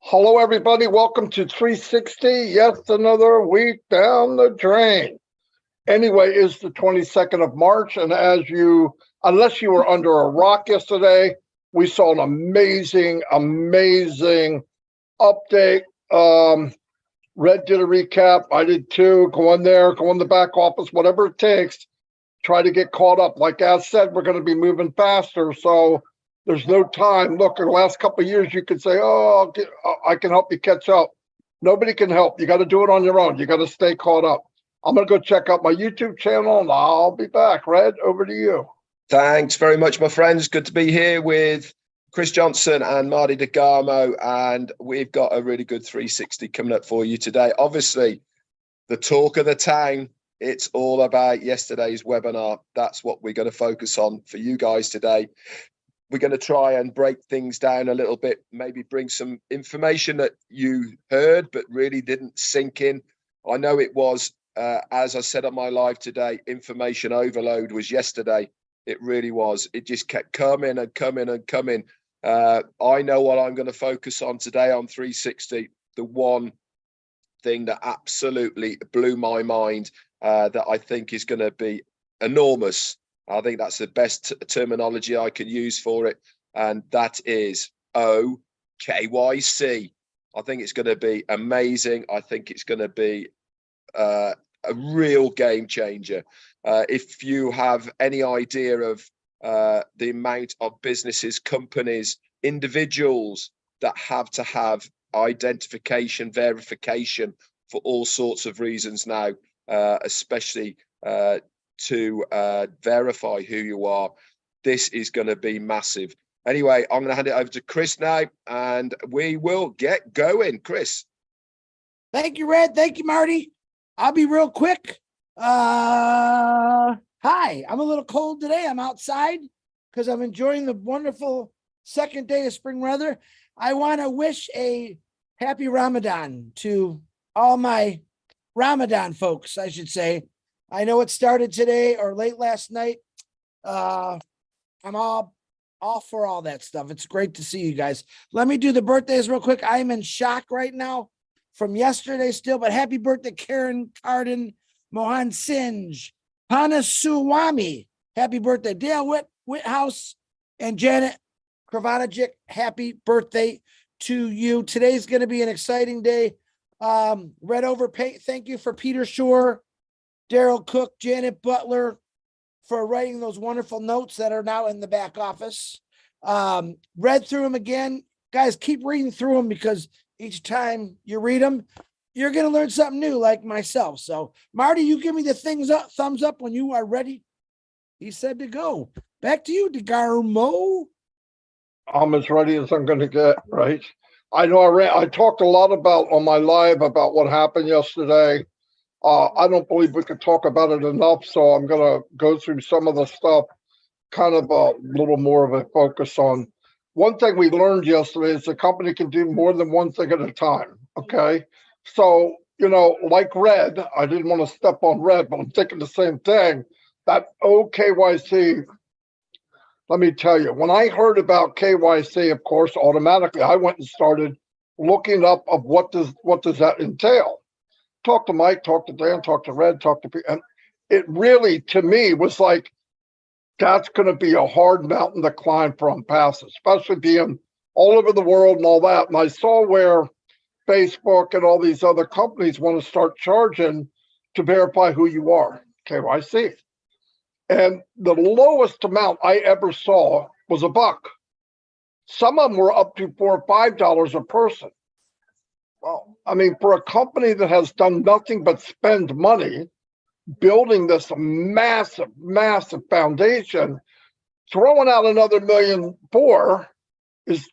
Hello, everybody. Welcome to 360. Yes, another week down the drain. Anyway, it's the 22nd of March, and unless you were under a rock yesterday, we saw an amazing update. Red did a recap. I did too. Go in there, go in the back office, whatever it takes. Try to get caught up. Like As said, we're going to be moving faster, so there's no time. Look, in the last couple of years, you could say, oh, I can help you catch up. Nobody can help. You got to do it on your own. You got to stay caught up. I'm going to go check out my YouTube channel, and I'll be back. Red, over to you. Thanks very much, my friends. Good to be here with Chris Johnson and Marty DeGarmo, and we've got a really good 360 coming up for you today. Obviously, the talk of the town, it's all about yesterday's webinar. That's what we're going to focus on for you guys today. We're going to try and break things down a little bit, maybe bring some information that you heard but really didn't sink in. I know it was, as I said on my live today, information overload was yesterday. It really was. It just kept coming and coming and coming. I know what I'm going to focus on today on 360. The one thing that absolutely blew my mind that I think is going to be enormous. I think that's the best terminology I can use for it. And that is OKYC. I think it's going to be amazing. I think it's going to be a real game changer. If you have any idea of the amount of businesses, companies, individuals that have to have identification, verification for all sorts of reasons now, especially to verify who you are, this is going to be massive. Anyway, I'm going to hand it over to Chris now, and we will get going. Chris. Thank you, Red. Thank you, Marty. I'll be real quick. Hi, I'm a little cold today. I'm outside because I'm enjoying the wonderful second day of spring weather. I want to wish a happy Ramadan to all my Ramadan folks, I should say. I know it started today or late last night. I'm all for all that stuff. It's great to see you guys. Let me do the birthdays real quick. I'm in shock right now from yesterday still, but happy birthday, Karen Carden, Mohan Sinj, Panasuwami. Happy birthday, Dale Whithouse, and Janet Kravanajic. Happy birthday to you. Today's going to be an exciting day. Red Over Paint, thank you for Peter Shore, Daryl Cook, Janet Butler for writing those wonderful notes that are now in the back office. Read through them again. Guys, keep reading through them because each time you read them, you're going to learn something new like myself. So, Marty, you give me the thumbs up when you are ready. He said to go. Back to you, DeGarmo. I'm as ready as I'm going to get, right? I know I talked a lot on my live about what happened yesterday. I don't believe we could talk about it enough, so I'm going to go through some of the stuff, kind of a little more of a focus on. One thing we learned yesterday is the company can do more than one thing at a time, okay? So, like Red, I didn't want to step on Red, but I'm thinking the same thing. That OKYC, let me tell you, when I heard about KYC, of course, automatically I went and started looking up of what does that entail. Talk to Mike, talk to Dan, talk to Red, talk to people. And it really, to me, was like, that's going to be a hard mountain to climb for ONPASSIVE, especially being all over the world and all that. And I saw where Facebook and all these other companies want to start charging to verify who you are, KYC. And the lowest amount I ever saw was $1. Some of them were up to $4 or $5 a person. Well, I mean, for a company that has done nothing but spend money building this massive foundation, throwing out another $1.4 million is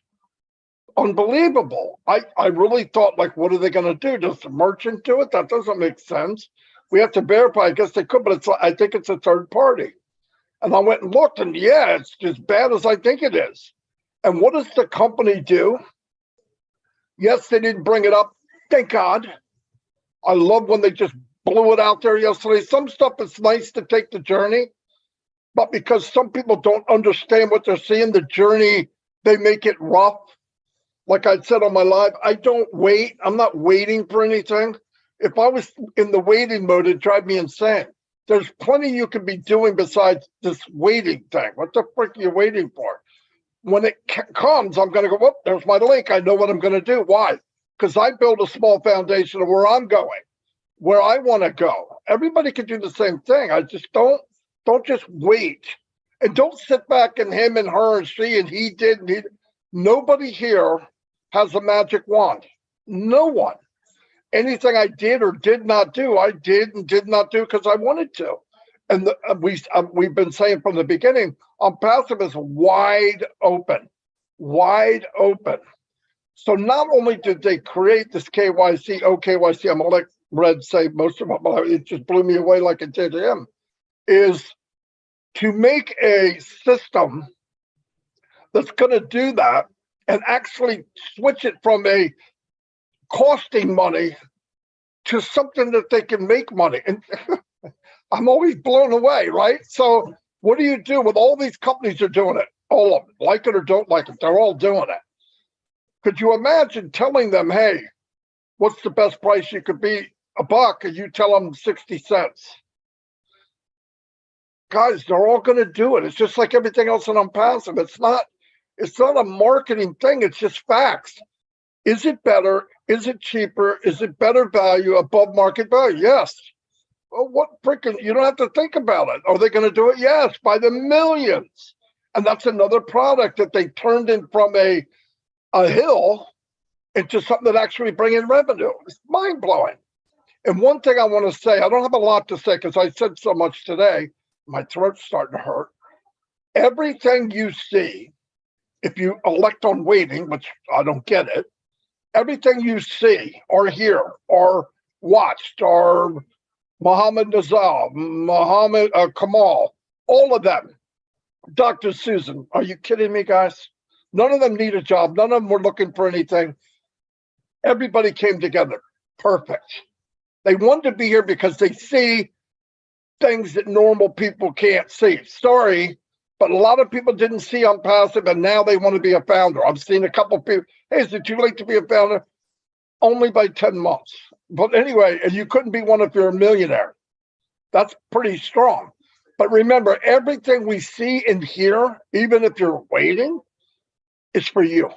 unbelievable. I really thought, like, what are they going to do? Just a merchant do it? That doesn't make sense. We have to verify. I guess they could, but I think it's a third party. And I went and looked, and yeah, it's as bad as I think it is. And what does the company do? Yes, they didn't bring it up. Thank God. I love when they just blew it out there yesterday. Some stuff is nice to take the journey, but because some people don't understand what they're seeing, the journey, they make it rough. like I said on my live, I don't wait. I'm not waiting for anything. If I was in the waiting mode, it'd drive me insane. There's plenty you could be doing besides this waiting thing. What the frick are you waiting for? When it comes, I'm going to go, whoop, there's my link. I know what I'm going to do. Why? Because I build a small foundation of where I'm going, where I want to go. Everybody can do the same thing. I just don't just wait. And don't sit back and him and her and she and he did. And he, nobody here has a magic wand. No one. Anything I did or did not do, I did and did not do because I wanted to. And we've been saying from the beginning, ONPASSIVE is wide open, wide open. So not only did they create this KYC, OKYC, I'm going to let Red say most of it, but it just blew me away like it did him, is to make a system that's going to do that and actually switch it from a costing money to something that they can make money. And I'm always blown away, right? So what do you do with all these companies are doing it? All of them, like it or don't like it, they're all doing it. Could you imagine telling them, hey, what's the best price you could be? $1, and you tell them 60 cents. Guys, they're all going to do it. It's just like everything else in ONPASSIVE. It's not a marketing thing. It's just facts. Is it better? Is it cheaper? Is it better value above market value? Yes. Well, what freaking, you don't have to think about it. Are they going to do it? Yes, by the millions. And that's another product that they turned in from a hill into something that actually bring in revenue. It's mind blowing. And one thing I want to say, I don't have a lot to say because I said so much today. My throat's starting to hurt. Everything you see, if you elect on waiting, which I don't get it, everything you see or hear or watched or Muhammad Nazal, Muhammad Kamal, all of them, Dr. Susan, are you kidding me, guys? None of them need a job. None of them were looking for anything. Everybody came together. Perfect. They wanted to be here because they see things that normal people can't see. Sorry, but a lot of people didn't see ONPASSIVE, and now they want to be a founder. I've seen a couple of people, hey, is it too late to be a founder? Only by 10 months. But anyway, and you couldn't be one if you're a millionaire. That's pretty strong. But remember, everything we see and hear, even if you're waiting, is for you.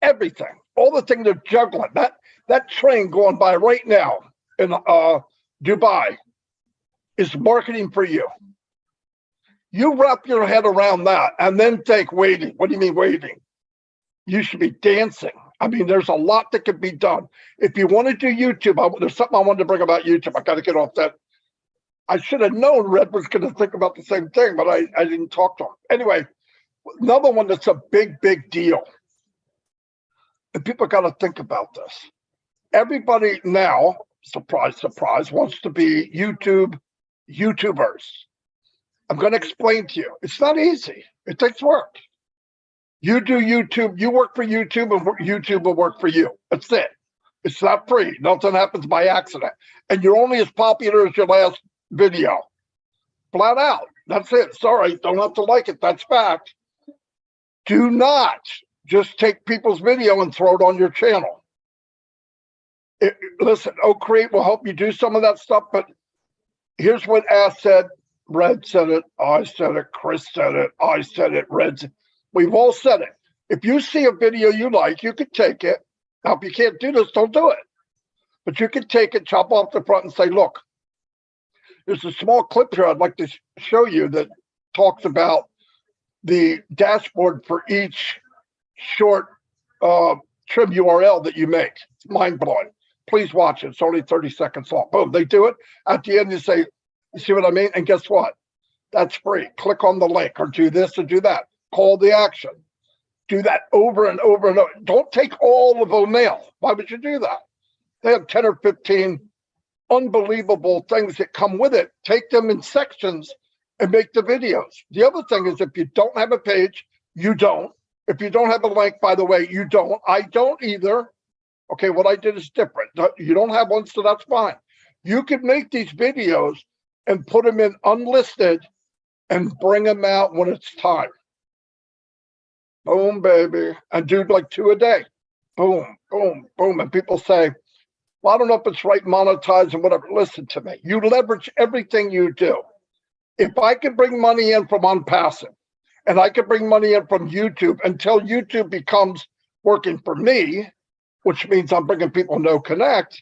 Everything. All the things they're juggling. That train going by right now in Dubai is marketing for you. You wrap your head around that and then think waiting. What do you mean waiting? You should be dancing. I mean, there's a lot that could be done. If you want to do YouTube, there's something I wanted to bring about YouTube. I got to get off that. I should have known Red was going to think about the same thing, but I didn't talk to him. Anyway, another one that's a big, big deal. And people got to think about this. Everybody now, surprise, surprise, wants to be YouTubers. I'm going to explain to you. It's not easy. It takes work. You do YouTube, you work for YouTube, and YouTube will work for you. That's it. It's not free. Nothing happens by accident. And you're only as popular as your last video. Flat out. That's it. Sorry, don't have to like it. That's fact. Do not just take people's video and throw it on your channel. Listen, Create will help you do some of that stuff, but here's what Ash said. Red said it. I said it. Chris said it. I said it. Red said it. We've all said it. If you see a video you like, you could take it. Now, if you can't do this, don't do it. But you could take it, chop off the front and say, look, there's a small clip here I'd like to show you that talks about the dashboard for each short trim URL that you make. It's mind-blowing. Please watch it. It's only 30 seconds long. Boom, they do it. At the end, you say, you see what I mean? And guess what? That's free. Click on the link or do this or do that. Call the action. Do that over and over and over. Don't take all of the mail. Why would you do that? They have 10 or 15 unbelievable things that come with it. Take them in sections and make the videos. The other thing is if you don't have a page, you don't. If you don't have a link, by the way, you don't. I don't either. Okay, what I did is different. You don't have one, so that's fine. You could make these videos and put them in unlisted and bring them out when it's time. Boom, baby. And do like 2 a day. Boom, boom, boom. And people say, well, I don't know if it's right monetized and whatever. Listen to me. You leverage everything you do. If I can bring money in from ONPASSIVE and I can bring money in from YouTube until YouTube becomes working for me, which means I'm bringing people no connect,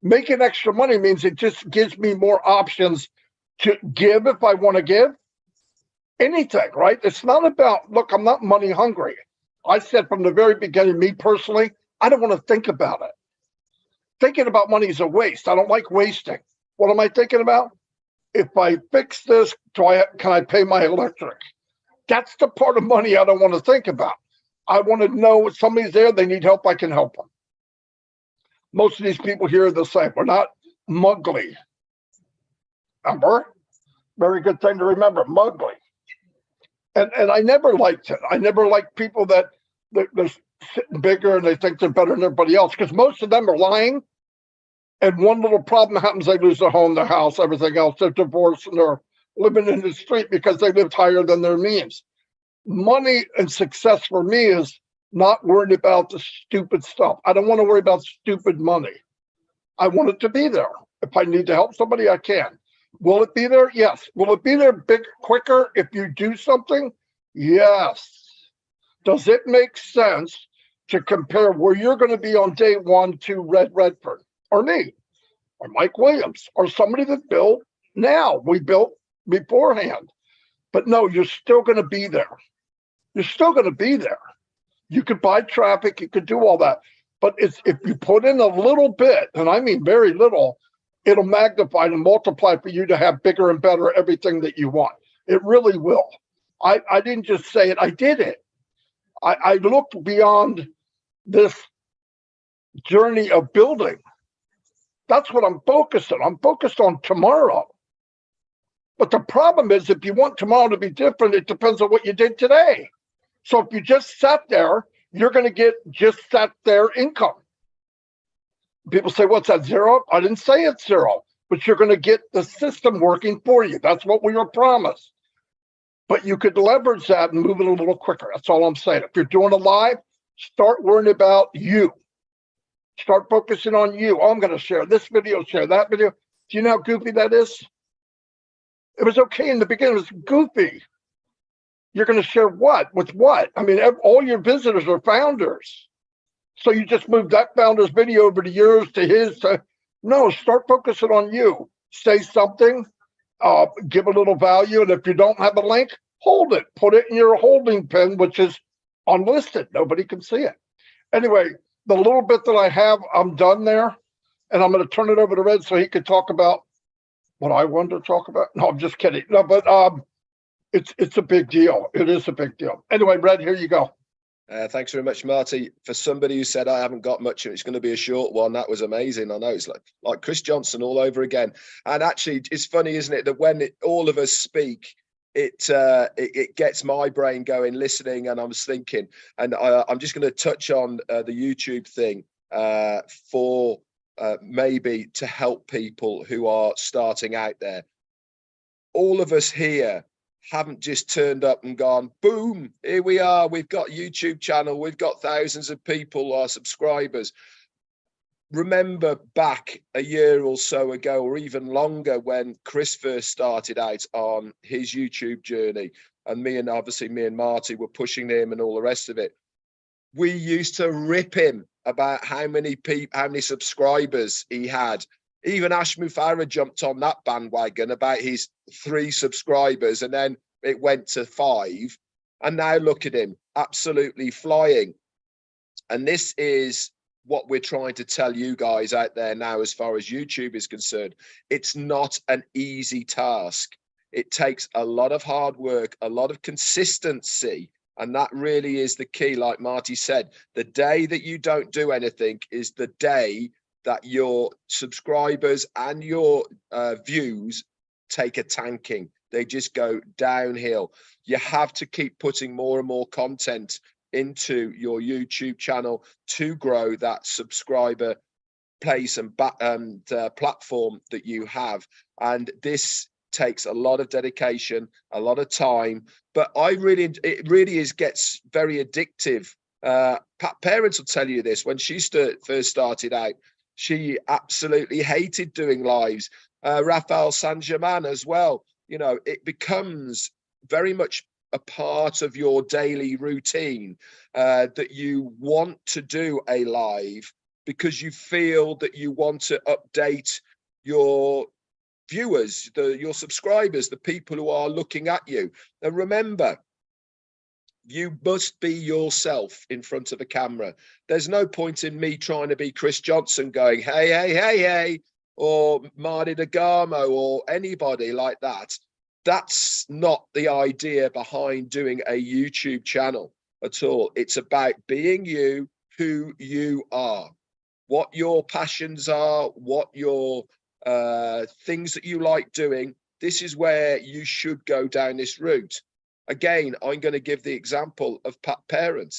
making extra money means it just gives me more options to give if I want to give anything, right? It's not about, look, I'm not money hungry. I said from the very beginning, me personally, I don't want to think about it. Thinking about money is a waste. I don't like wasting. What am I thinking about? If I fix this, can I pay my electric? That's the part of money I don't want to think about. I want to know if somebody's there, they need help, I can help them. Most of these people here are the same. We're not muggly. Remember? Very good thing to remember, muggly. And I never liked it. I never liked people that they're sitting bigger and they think they're better than everybody else, because most of them are lying. And one little problem happens, they lose their home, their house, everything else. They're divorced and they're living in the street because they lived higher than their means. Money and success for me is not worried about the stupid stuff. I don't want to worry about stupid money. I want it to be there. If I need to help somebody, I can. Will it be there? Yes. Will it be there quicker if you do something? Yes. Does it make sense to compare where you're going to be on day one to Redfern or me or Mike Williams or somebody that built now? We built beforehand. But no, you're still going to be there. You're still going to be there. You could buy traffic. You could do all that. But if you put in a little bit, and I mean very little, it'll magnify and multiply for you to have bigger and better everything that you want. It really will. I didn't just say it. I did it. I looked beyond this journey of building. That's what I'm focused on. I'm focused on tomorrow. But the problem is, if you want tomorrow to be different, it depends on what you did today. So if you just sat there, you're going to get just sat there income. People say, what's that, zero? I didn't say it's zero, but you're going to get the system working for you. That's what we were promised. But you could leverage that and move it a little quicker. That's all I'm saying. If you're doing a live, start worrying about you. Start focusing on you. Oh, I'm going to share this video, share that video. Do you know how goofy that is? It was okay in the beginning. It was goofy. You're going to share what? With what? I mean, all your visitors are founders. So you just move that founder's video over to yours, to his. No, start focusing on you. Say something, give a little value. And if you don't have a link, hold it. Put it in your holding pen, which is unlisted. Nobody can see it. Anyway, the little bit that I have, I'm done there. And I'm going to turn it over to Red so he could talk about what I wanted to talk about. No, I'm just kidding. No, but it's a big deal. It is a big deal. Anyway, Red, here you go. Thanks very much, Marty. For somebody who said I haven't got much and it's going to be a short one, that was amazing. I know it's like Chris Johnson all over again. And actually, it's funny, isn't it, that when all of us speak, it gets my brain going, listening, and I was thinking. And I'm just going to touch on the YouTube thing for maybe to help people who are starting out there. All of us here haven't just turned up and gone, boom, here we are, we've got YouTube channel, we've got thousands of people, our subscribers. Remember back a year or so ago, or even longer, when Chris first started out on his YouTube journey, and me and Marty were pushing him and all the rest of it. We used to rip him about how many subscribers he had. Even Ash Mufareh jumped on that bandwagon about his 3 subscribers, and then it went to 5. And now look at him, absolutely flying. And this is what we're trying to tell you guys out there now as far as YouTube is concerned. It's not an easy task. It takes a lot of hard work, a lot of consistency. And that really is the key. Like Marty said, the day that you don't do anything is the day that your subscribers and your views take a tanking. They just go downhill. You have to keep putting more and more content into your YouTube channel to grow that subscriber place and platform that you have. And this takes a lot of dedication, a lot of time, but it really gets very addictive. Parents will tell you this. When she first started out, she absolutely hated doing lives. Raphael Saint-Germain as well. You know, it becomes very much a part of your daily routine that you want to do a live because you feel that you want to update your viewers, your subscribers, the people who are looking at you. And remember, you must be yourself in front of a camera. There's no point in me trying to be Chris Johnson going, hey, hey, hey, hey, or Marty DeGarmo or anybody like that. That's not the idea behind doing a YouTube channel at all. It's about being you, who you are, what your passions are, what your things that you like doing. This is where you should go down this route. Again, I'm going to give the example of Pat Parent.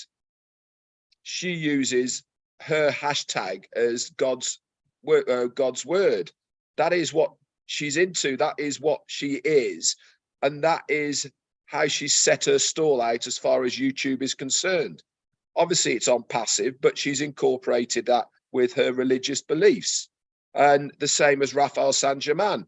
She uses her hashtag as God's word. That is what she's into. That is what she is. And that is how she's set her stall out as far as YouTube is concerned. Obviously, it's on passive, but she's incorporated that with her religious beliefs. And the same as Raphael Saint-Germain.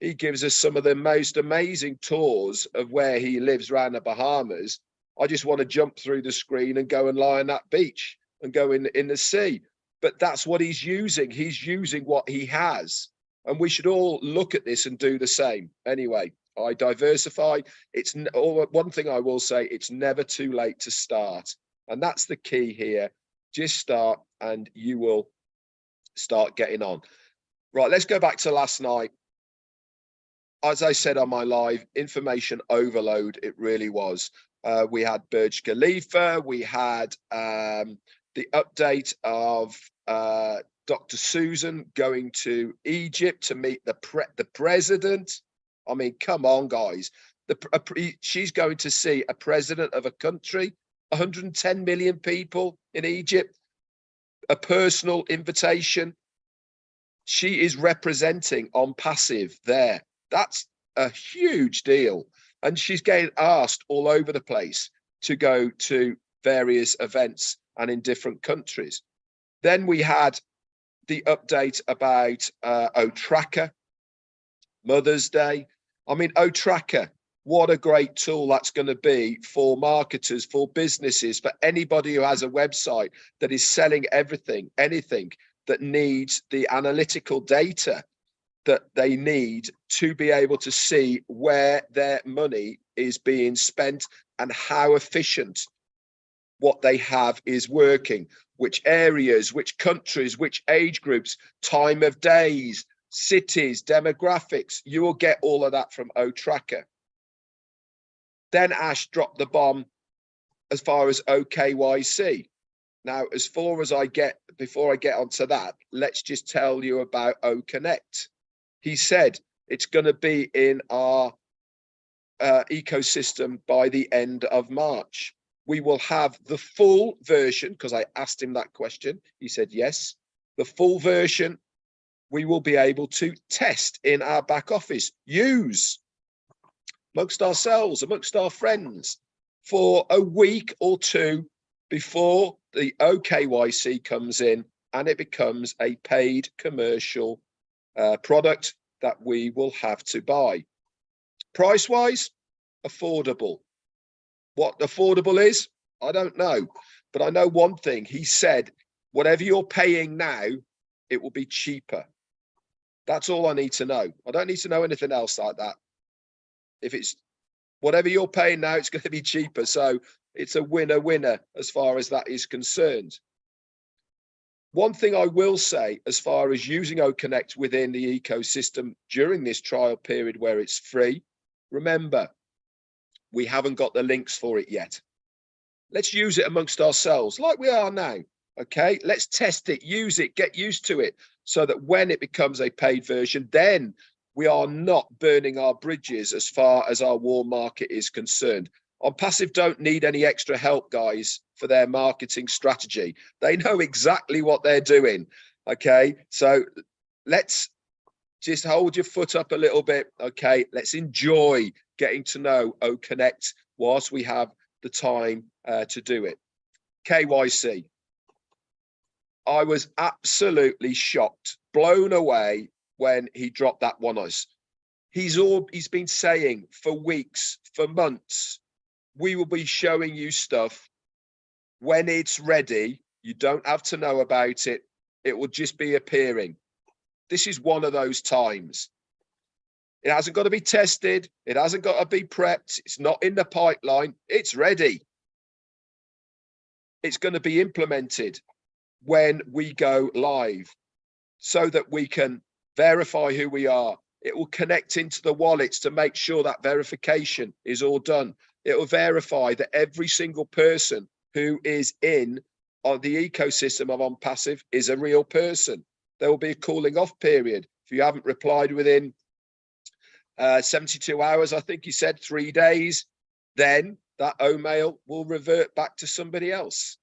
He gives us some of the most amazing tours of where he lives around the Bahamas. I just want to jump through the screen and go and lie on that beach and go in the sea. But that's what he's using. He's using what he has. And we should all look at this and do the same. Anyway, I diversify. One thing I will say, it's never too late to start. And that's the key here. Just start and you will start getting on. Right, let's go back to last night. As I said on my live, information overload, it really was. We had Burj Khalifa, we had the update of Dr. Susan going to Egypt to meet the president. I mean, come on, guys. She's going to see a president of a country, 110 million people in Egypt, a personal invitation. She is representing ONPASSIVE there. That's a huge deal. And she's getting asked all over the place to go to various events and in different countries. Then we had the update about O-Tracker, Mother's Day. I mean, O-Tracker, what a great tool that's going to be for marketers, for businesses, for anybody who has a website that is selling anything that needs the analytical data that they need to be able to see where their money is being spent and how efficient what they have is working, which areas, which countries, which age groups, time of days, cities, demographics. You will get all of that from O-Tracker. Then Ash dropped the bomb as far as OKYC. Now, as far as before I get onto that, let's just tell you about O-Connect. He said it's going to be in our ecosystem by the end of March. We will have the full version, because I asked him that question. He said, yes, the full version we will be able to test in our back office, use amongst ourselves, amongst our friends for a week or two before the OKYC comes in and it becomes a paid commercial product that we will have to buy. Price wise, affordable. What affordable is, I don't know, but I know one thing. He said, whatever you're paying now, it will be cheaper. That's all I need to know. I don't need to know anything else like that. If it's whatever you're paying now, it's going to be cheaper. So it's a winner as far as that is concerned. One thing I will say as far as using O-Connect within the ecosystem during this trial period where it's free, remember, we haven't got the links for it yet. Let's use it amongst ourselves like we are now. Okay, let's test it, use it, get used to it so that when it becomes a paid version, then we are not burning our bridges as far as our warm market is concerned. ONPASSIVE don't need any extra help, guys, for their marketing strategy. They know exactly what they're doing. Okay, so let's just hold your foot up a little bit. Okay, let's enjoy getting to know OConnect whilst we have the time to do it. KYC. I was absolutely shocked, blown away when he dropped that one on us. He's been saying for weeks, for months, we will be showing you stuff when it's ready. You don't have to know about it. It will just be appearing. This is one of those times. It hasn't got to be tested. It hasn't got to be prepped. It's not in the pipeline. It's ready. It's going to be implemented when we go live so that we can verify who we are. It will connect into the wallets to make sure that verification is all done. It will verify that every single person who is in on the ecosystem of ONPASSIVE is a real person. There will be a cooling off period. If you haven't replied within 72 hours, I think he said 3 days, then that O-mail will revert back to somebody else.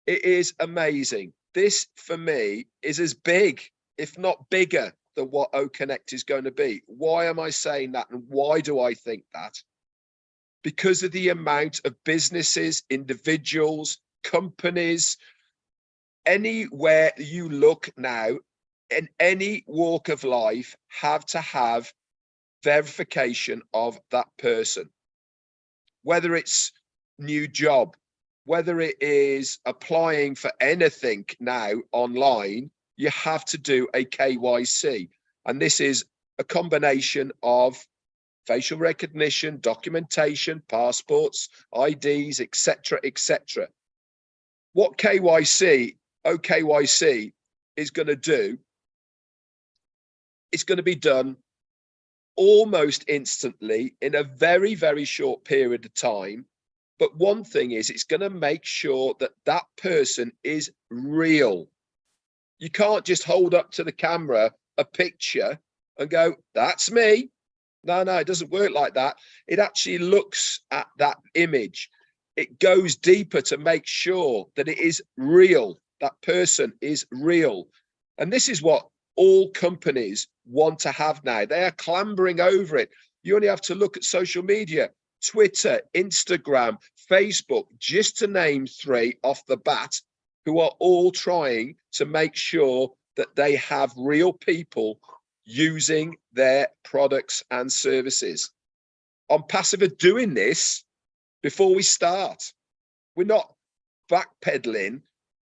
It is amazing. This, for me, is as big, if not bigger, than what OConnect is going to be. Why am I saying that? And why do I think that? Because of the amount of businesses, individuals, companies, anywhere you look now, in any walk of life, have to have verification of that person. Whether it's new job, whether it is applying for anything now online, you have to do a KYC. And this is a combination of facial recognition, documentation, passports, IDs, etc., etc. What OKYC is going to do, it's going to be done almost instantly in a very, very short period of time. But one thing is, it's going to make sure that that person is real. You can't just hold up to the camera a picture and go, that's me. No, it doesn't work like that. It actually looks at that image. It goes deeper to make sure that it is real. That person is real. And this is what all companies want to have now. They are clambering over it. You only have to look at social media, Twitter, Instagram, Facebook, just to name 3 off the bat, who are all trying to make sure that they have real people using their products and services. ONPASSIVE are doing this before we start. We're not backpedaling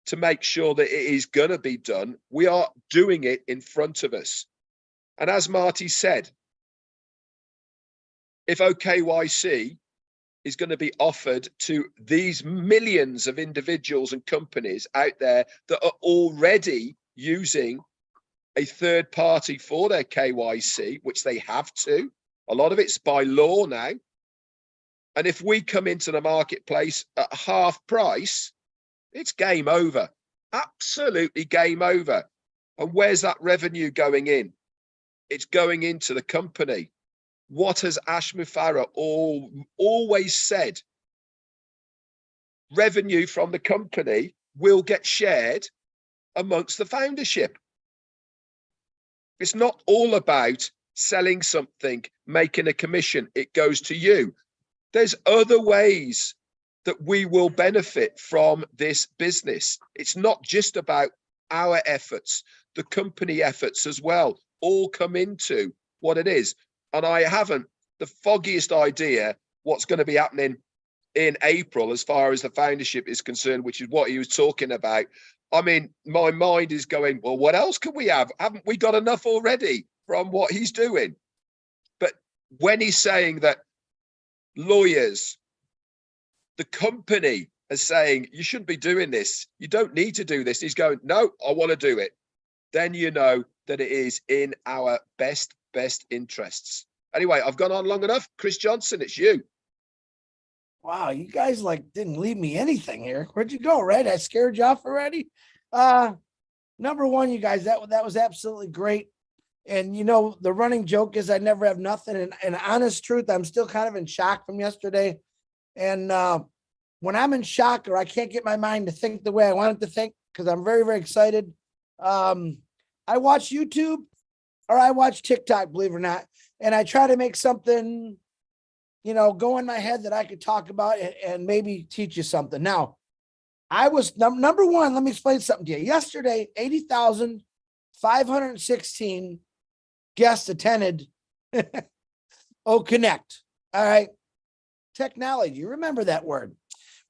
to make sure that it is going to be done. We are doing it in front of us. And as Marty said, if OKYC is going to be offered to these millions of individuals and companies out there that are already using a third party for their KYC, which they have to, a lot of it's by law now. And if we come into the marketplace at half price, it's game over, absolutely game over. And where's that revenue going in? It's going into the company. What has Ashmi Farah always said? Revenue from the company will get shared amongst the foundership. It's not all about selling something, making a commission. It goes to you. There's other ways that we will benefit from this business. It's not just about our efforts, the company efforts as well, all come into what it is. And I haven't the foggiest idea what's going to be happening in April as far as the foundership is concerned, which is what he was talking about. I mean, my mind is going, well, what else can we have? Haven't we got enough already from what he's doing? But when he's saying that lawyers, the company is saying, you shouldn't be doing this, you don't need to do this, he's going, no, I want to do it, then you know that it is in our best interests. Anyway, I've gone on long enough. Chris Johnson, it's you. Wow, you guys didn't leave me anything here. Where'd you go, Red? I scared you off already. Number one, you guys, that was absolutely great. And you know, the running joke is I never have nothing. And honest truth, I'm still kind of in shock from yesterday. And when I'm in shock or I can't get my mind to think the way I want it to think, because I'm very, very excited. I watch YouTube or I watch TikTok, believe it or not, and I try to make something, go in my head that I could talk about and maybe teach you something. Now, I was number one. Let me explain something to you. Yesterday, 80,516 guests attended Connect. All right. Technology. Remember that word.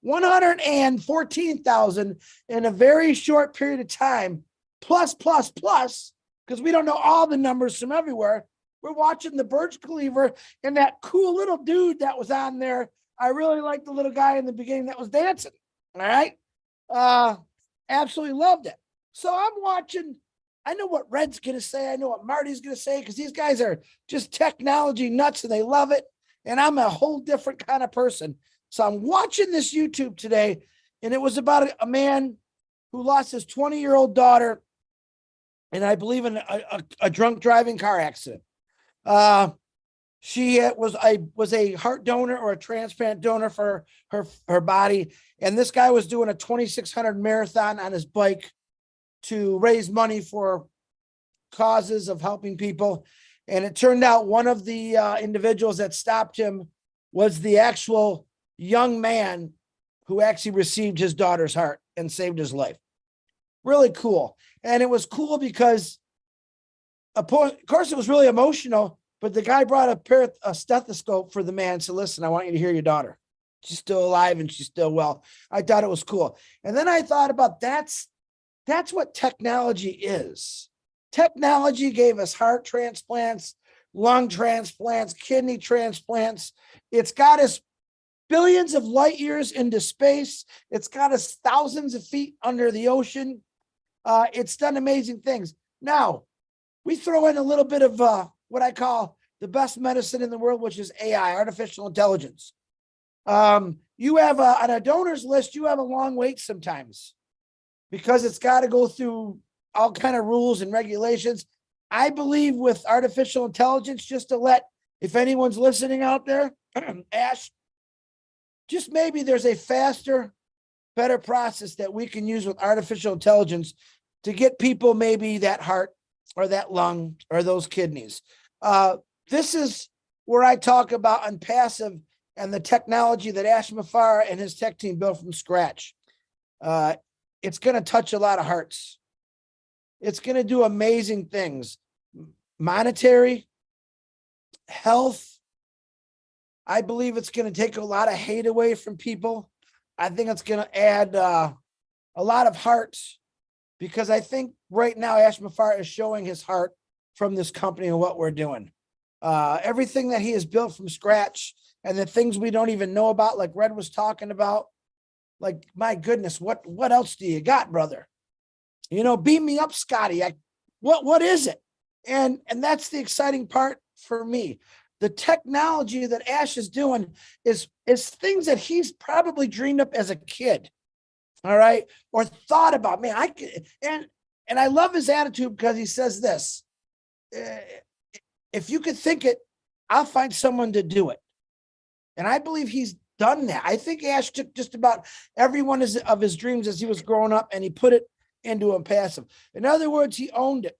114,000 in a very short period of time, plus, because we don't know all the numbers from everywhere. We're watching the Burj Khalifa and that cool little dude that was on there. I really liked the little guy in the beginning that was dancing. All right. Absolutely loved it. So I'm watching. I know what Red's going to say. I know what Marty's going to say, because these guys are just technology nuts and they love it. And I'm a whole different kind of person. So I'm watching this YouTube today, and it was about a man who lost his 20-year-old daughter, and I believe in a drunk driving car accident. She was a heart donor or a transplant donor for her body. And this guy was doing a 2,600 marathon on his bike to raise money for causes of helping people. And it turned out one of the individuals that stopped him was the actual young man who actually received his daughter's heart and saved his life. Really cool. And it was cool because, of course, it was really emotional, but the guy brought a stethoscope for the man and said, listen, I want you to hear your daughter. She's still alive and she's still well. I thought it was cool. And then I thought about that's what technology is. Technology gave us heart transplants, lung transplants, kidney transplants. It's got us billions of light years into space. It's got us thousands of feet under the ocean. It's done amazing things. Now, we throw in a little bit of what I call the best medicine in the world, which is AI, artificial intelligence. You have on a donors list, you have a long wait sometimes because it's got to go through all kind of rules and regulations. I believe with artificial intelligence, just to let, if anyone's listening out there, Ash, just maybe there's a faster, better process that we can use with artificial intelligence to get people maybe that heart or that lung or those kidneys. This is where I talk about ONPASSIVE and the technology that Ash Mafara and his tech team built from scratch. It's going to touch a lot of hearts. It's going to do amazing things. Monetary, health. I believe it's going to take a lot of hate away from people. I think it's going to add a lot of hearts, because I think right now Ash Mafara is showing his heart from this company and what we're doing. Everything that he has built from scratch and the things we don't even know about, like Red was talking about, like, my goodness, what else do you got, brother? Beat me up, Scotty. What is it? And that's the exciting part for me. The technology that Ash is doing is things that he's probably dreamed up as a kid. All right. Or thought about, man, and I love his attitude, because he says this, if you could think it, I'll find someone to do it. And I believe he's done that. I think Ash took just about every one of his dreams as he was growing up, and he put it into ONPASSIVE. In other words, he owned it.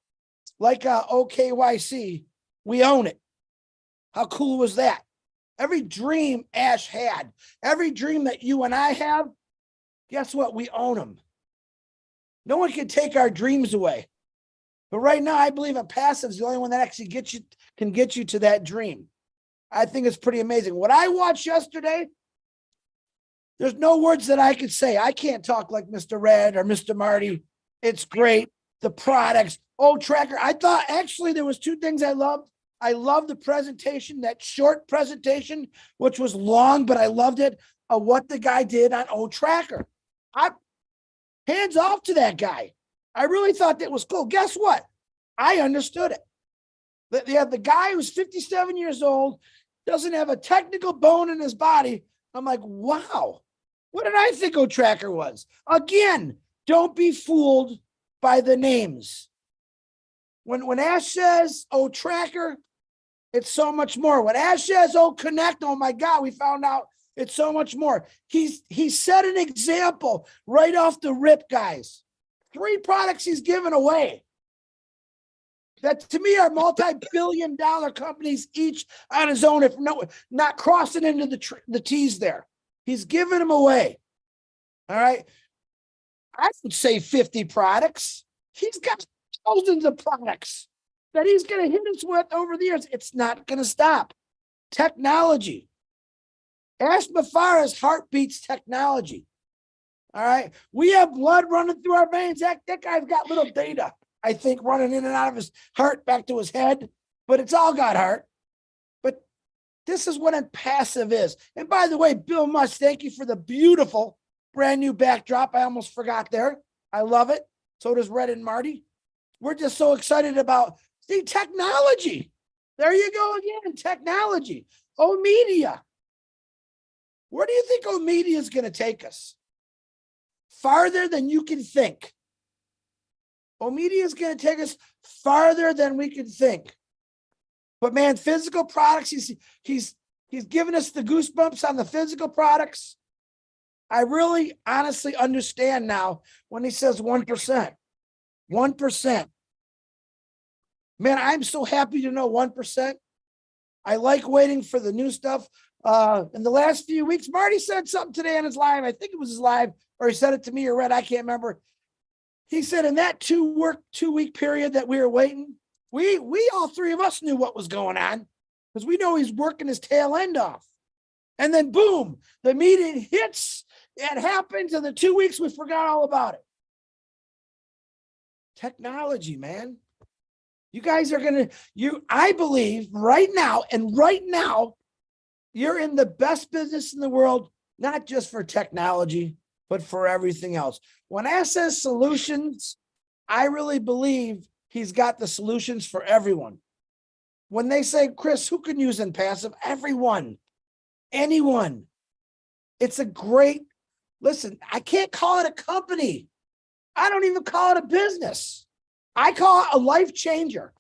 Like OKYC, we own it. How cool was that? Every dream Ash had, every dream that you and I have, guess what? We own them. No one can take our dreams away. But right now, I believe ONPASSIVE is the only one that actually can get you to that dream. I think it's pretty amazing. What I watched yesterday, there's no words that I could say. I can't talk like Mr. Red or Mr. Marty. It's great. The products. Tracker. I thought actually there was two things I loved. I loved the presentation, that short presentation, which was long, but I loved it, of what the guy did on Tracker. Hands off to that guy. I really thought that was cool. Guess what? I understood it. They have the guy who's 57 years old, doesn't have a technical bone in his body. I'm like, wow, what did I think Tracker was? Again, don't be fooled by the names. When Ash says, Tracker, it's so much more. When Ash says, Connect, oh my God, we found out it's so much more. He set an example right off the rip, guys. 3 products he's given away. that to me are multi-billion-dollar companies, each on his own, if not crossing into the T's there. He's giving them away. All right. I would say 50 products. He's got thousands of products that he's going to hit us with over the years. It's not going to stop. Technology. Ash Mafara's heart beats technology. All right. We have blood running through our veins. That guy's got little data, I think, running in and out of his heart back to his head, but it's all got heart. But this is what ONPASSIVE is. And by the way, Bill Musk, thank you for the beautiful brand new backdrop. I almost forgot there. I love it. So does Red and Marty. We're just so excited about the technology. There you go again, technology. Media. Where do you think media is going to take us? Farther than you can think. Media is going to take us farther than we can think. But man, physical products, he's giving us the goosebumps on the physical products. I really honestly understand now when he says 1%. 1%. Man, I'm so happy to know 1%. I like waiting for the new stuff. In the last few weeks, Marty said something today on his live. I think it was his live, or he said it to me or Red. I can't remember. He said in that 2-week period that we were waiting, we all three of us knew what was going on because we know he's working his tail end off. And then boom, the meeting hits. It happens. In the 2 weeks, we forgot all about it. Technology, man. You guys are going to, I believe right now, you're in the best business in the world, not just for technology, but for everything else. When Ash says solutions, I really believe he's got the solutions for everyone. When they say, Chris, who can use ONPASSIVE? Everyone, anyone. It's a great, listen, I can't call it a company. I don't even call it a business. I call it a life changer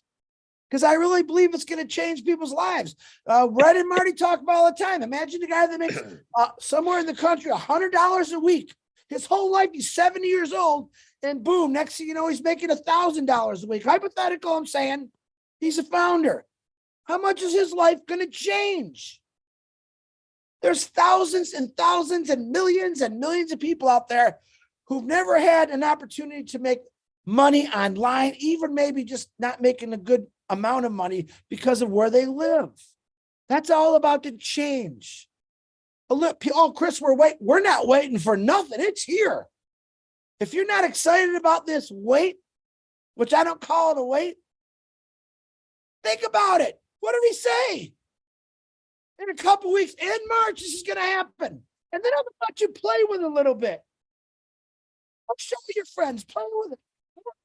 because I really believe it's going to change people's lives. Red and Marty talk about all the time. Imagine the guy that makes somewhere in the country $100 a week. His whole life, he's 70 years old, and boom, next thing you know, he's making $1,000 a week. Hypothetical, I'm saying. He's a founder. How much is his life going to change? There's thousands and thousands and millions of people out there who've never had an opportunity to make money online, even maybe just not making a good amount of money because of where they live. That's all about the change. Oh, Chris, we're not waiting for nothing. It's here. If you're not excited about this wait, which I don't call it a wait, think about it. What did he say? In a couple weeks, in March, this is going to happen. And then I'm going to let you play with it a little bit. I'll show your friends, play with it.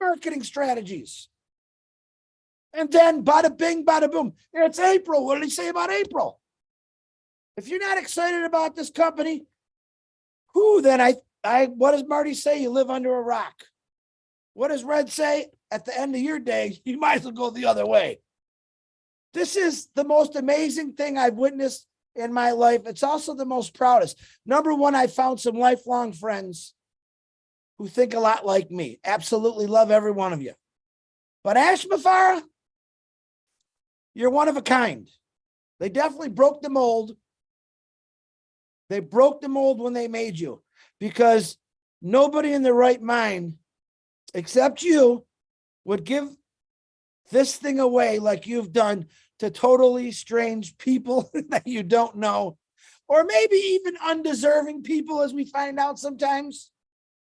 Marketing strategies. And then bada bing, bada boom. It's April. What did he say about April? If you're not excited about this company, then what does Marty say? You live under a rock. What does Red say? At the end of your day, you might as well go the other way. This is the most amazing thing I've witnessed in my life. It's also the most proudest. Number one, I found some lifelong friends who think a lot like me. Absolutely love every one of you. But Ash Mafara, you're one of a kind. They definitely broke the mold. They broke the mold when they made you because nobody in their right mind, except you, would give this thing away like you've done to totally strange people that you don't know, or maybe even undeserving people, as we find out sometimes.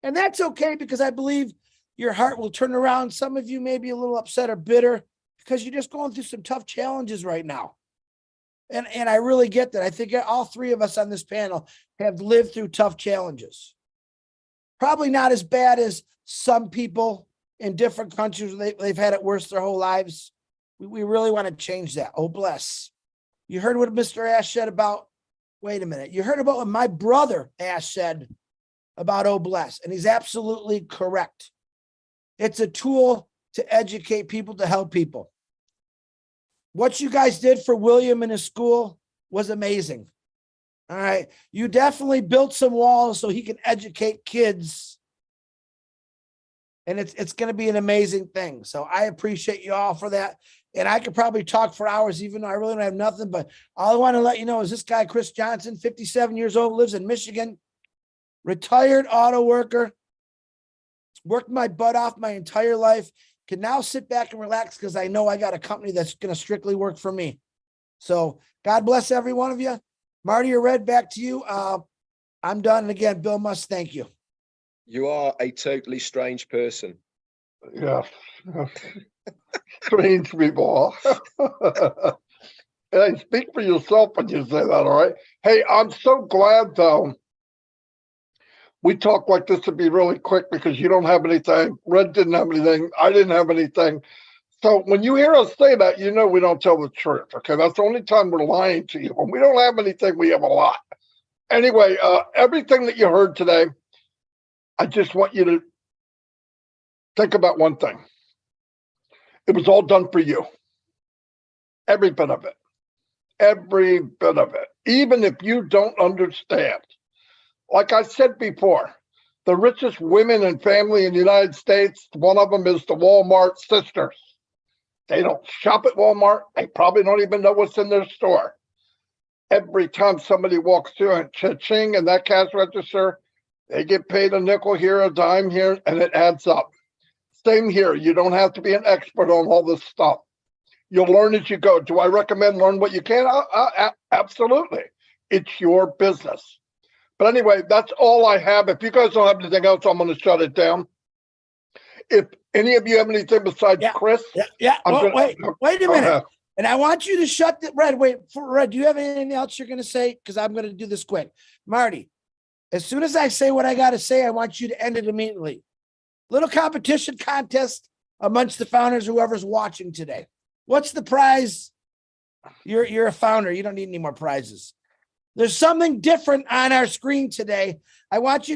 And that's okay because I believe your heart will turn around. Some of you may be a little upset or bitter because you're just going through some tough challenges right now. And I really get that. I think all three of us on this panel have lived through tough challenges. Probably not as bad as some people in different countries. They've had it worse their whole lives. We really want to change that. Oh, bless. You heard what Mr. Ash said about, wait a minute. You heard about what my brother Ash said about oh, bless. And he's absolutely correct. It's a tool to educate people, to help people. What you guys did for William in his school was amazing. All right. You definitely built some walls so he can educate kids and it's going to be an amazing thing. So I appreciate you all for that. And I could probably talk for hours, even though I really don't have nothing, but all I want to let you know is this guy, Chris Johnson, 57 years old, lives in Michigan, retired auto worker, worked my butt off my entire life, can now sit back and relax because I know I got a company that's going to strictly work for me. So God bless every one of you. Marty or Red, back to you. I'm done. And again, Bill Must, thank you. You are a totally strange person. Yeah. Strange people. Hey, speak for yourself when you say that, all right? Hey, I'm so glad, though, we talk like this to be really quick because you don't have anything. Red didn't have anything. I didn't have anything. So when you hear us say that, you know we don't tell the truth, okay? That's the only time we're lying to you. When we don't have anything, we have a lot. Anyway, everything that you heard today, I just want you to think about one thing. It was all done for you. Every bit of it. Every bit of it. Even if you don't understand. Like I said before, the richest women and family in the United States, one of them is the Walmart sisters. They don't shop at Walmart. They probably don't even know what's in their store. Every time somebody walks through and cha-ching in that cash register, they get paid a nickel here, a dime here, and it adds up. Same here. You don't have to be an expert on all this stuff. You'll learn as you go. Do I recommend learn what you can? Absolutely. It's your business. But anyway, that's all I have. If you guys don't have anything else, I'm going to shut it down. If any of you have anything besides Chris, wait a minute. And I want you to shut the Red. Wait for Red. Do you have anything else you're going to say? Because I'm going to do this quick. Marty, as soon as I say what I got to say, I want you to end it immediately. Little competition contest amongst the founders, whoever's watching today. What's the prize? You're a founder. You don't need any more prizes. There's something different on our screen today. I want you to